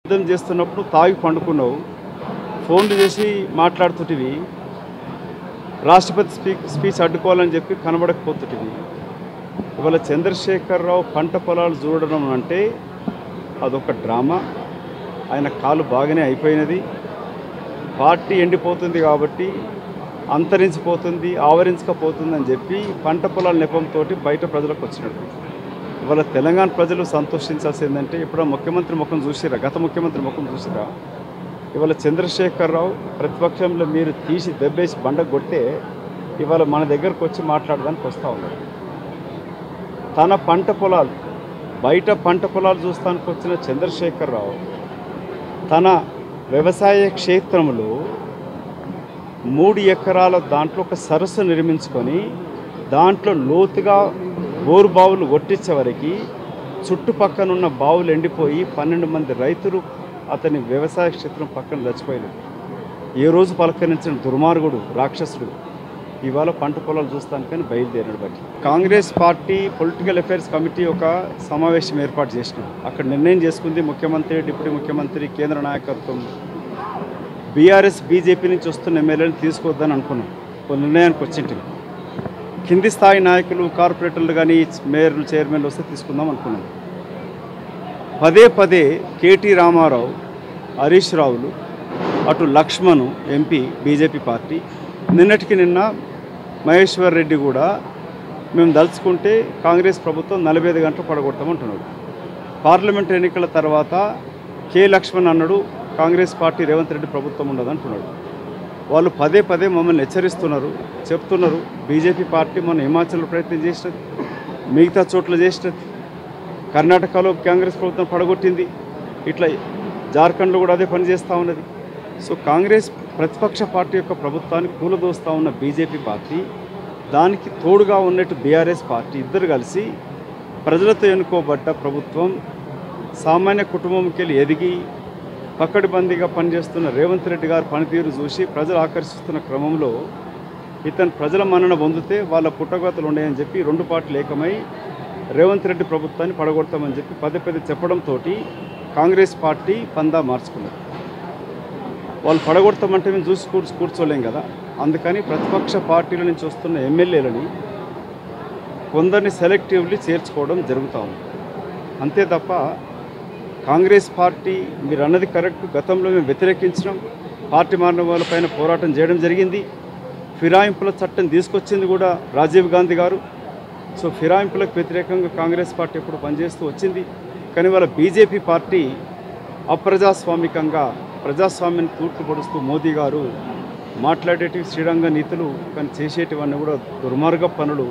యుద్ధం చేస్తున్నప్పుడు తాగి పండుకున్నావు, ఫోన్లు చేసి మాట్లాడుతుంటివి, రాష్ట్రపతి స్పీచ్ అడ్డుకోవాలని చెప్పి కనబడకపోతుంటివి. ఇవాళ చంద్రశేఖరరావు పంట పొలాలు చూడడం అంటే అదొక డ్రామా. ఆయన కాలు బాగానే అయిపోయినది. పార్టీ ఎండిపోతుంది కాబట్టి అంతరించిపోతుంది, ఆవరించకపోతుందని చెప్పి పంట పొలాల నెపంతో బయట ప్రజలకు వచ్చినట్టు. ఇవాళ తెలంగాణ ప్రజలు సంతోషించాల్సిందంటే ఇప్పుడు ముఖ్యమంత్రి ముఖం చూసిరా, గత ముఖ్యమంత్రి ముఖం చూసిరా. ఇవాళ చంద్రశేఖరరావు ప్రతిపక్షంలో మీరు తీసి దెబ్బేసి బండ కొడితే ఇవాళ మన దగ్గరకు వచ్చి మాట్లాడడానికి వస్తూ ఉన్నారు. తన పంట పొలాలు బయట పంట పొలాలు చూస్తానికి వచ్చిన చంద్రశేఖరరావు తన వ్యవసాయ క్షేత్రంలో 3 ఎకరాల దాంట్లో ఒక సరస్సు నిర్మించుకొని దాంట్లో లోతుగా బోరు బావులు కొట్టించే వరకు చుట్టుపక్కనున్న బావులు ఎండిపోయి 12 మంది రైతులు అతని వ్యవసాయ క్షేత్రం పక్కన చచ్చిపోయారు. ఏ రోజు పలకరించిన దుర్మార్గుడు, రాక్షసుడు ఇవాళ పంట పొలాలు చూస్తానికని బయలుదేరాడు. బట్టి Congress party political affairs committee ఒక సమావేశం ఏర్పాటు చేసినాం. అక్కడ నిర్ణయం చేసుకుంది ముఖ్యమంత్రి, డిప్యూటీ ముఖ్యమంత్రి, కేంద్ర నాయకత్వం బీఆర్ఎస్ బీజేపీ నుంచి వస్తున్న ఎమ్మెల్యేలను తీసుకోవద్దని అనుకున్నాం. ఒక నిర్ణయానికి వచ్చింటివి. కింది స్థాయి నాయకులు, కార్పొరేటర్లు కానీ మేయర్లు, చైర్మన్లు వస్తే తీసుకుందాం అనుకున్నాం. పదే కేటీ రామారావు, హరీష్ రావులు, అటు లక్ష్మణ్ ఎంపీ బీజేపీ పార్టీ, నిన్నటికి నిన్న మహేశ్వర్ రెడ్డి కూడా మేము దలుచుకుంటే కాంగ్రెస్ ప్రభుత్వం 45 గంటలు పడగొడతామంటున్నాడు. పార్లమెంట్ ఎన్నికల తర్వాత కె లక్ష్మణ్ అన్నాడు కాంగ్రెస్ పార్టీ రేవంత్ రెడ్డి ప్రభుత్వం ఉండదంటున్నాడు. వాళ్ళు పదే మమ్మల్ని హెచ్చరిస్తున్నారు, చెప్తున్నారు. బీజేపీ పార్టీ మన హిమాచల్లో ప్రయత్నం చేసినది, మిగతా చోట్ల చేసినది, కర్ణాటకలో కాంగ్రెస్ ప్రభుత్వం పడగొట్టింది, ఇట్లా జార్ఖండ్లో కూడా అదే పని చేస్తూ ఉన్నది. సో కాంగ్రెస్ ప్రతిపక్ష పార్టీ యొక్క ప్రభుత్వాన్ని కూలదోస్తూ ఉన్న బీజేపీ పార్టీ, దానికి తోడుగా ఉన్నట్టు బీఆర్ఎస్ పార్టీ ఇద్దరు కలిసి ప్రజలతో ఎన్నుకోబడ్డ ప్రభుత్వం సామాన్య కుటుంబంకి వెళ్ళి ఎదిగి పక్కడిబందీగా పనిచేస్తున్న రేవంత్ రెడ్డి గారు పనితీరు చూసి ప్రజలు ఆకర్షిస్తున్న క్రమంలో ఇతను ప్రజల మన్నన పొందితే వాళ్ళ పుట్టగతులు ఉన్నాయని చెప్పి 2 పార్టీలు ఏకమై రేవంత్ రెడ్డి ప్రభుత్వాన్ని పడగొడతామని చెప్పి పదే చెప్పడంతో కాంగ్రెస్ పార్టీ పందా మార్చుకున్నారు. వాళ్ళు పడగొడతామంటే మేము చూసి కూర్చోలేం కదా. అందుకని ప్రతిపక్ష పార్టీల నుంచి వస్తున్న ఎమ్మెల్యేలని కొందరిని సెలెక్టివ్లీ చేర్చుకోవడం జరుగుతూ ఉంది. అంతే తప్ప కాంగ్రెస్ పార్టీ మీరు అన్నది కరెక్ట్. గతంలో మేము వ్యతిరేకించడం, పార్టీ మారిన వాళ్ళపైన పోరాటం చేయడం జరిగింది. ఫిరాయింపుల చట్టం తీసుకొచ్చింది కూడా రాజీవ్ గాంధీ గారు. సో ఫిరాయింపులకు వ్యతిరేకంగా కాంగ్రెస్ పార్టీ ఎప్పుడు పనిచేస్తూ వచ్చింది. కానీ వాళ్ళ బీజేపీ పార్టీ అప్రజాస్వామికంగా ప్రజాస్వామ్యాన్ని తూట్లు పొడుస్తూ మోదీ గారు మాట్లాడేటివి శ్రీరంగ నీతులు, కానీ చేసేటివన్నీ కూడా దుర్మార్గ పనులు.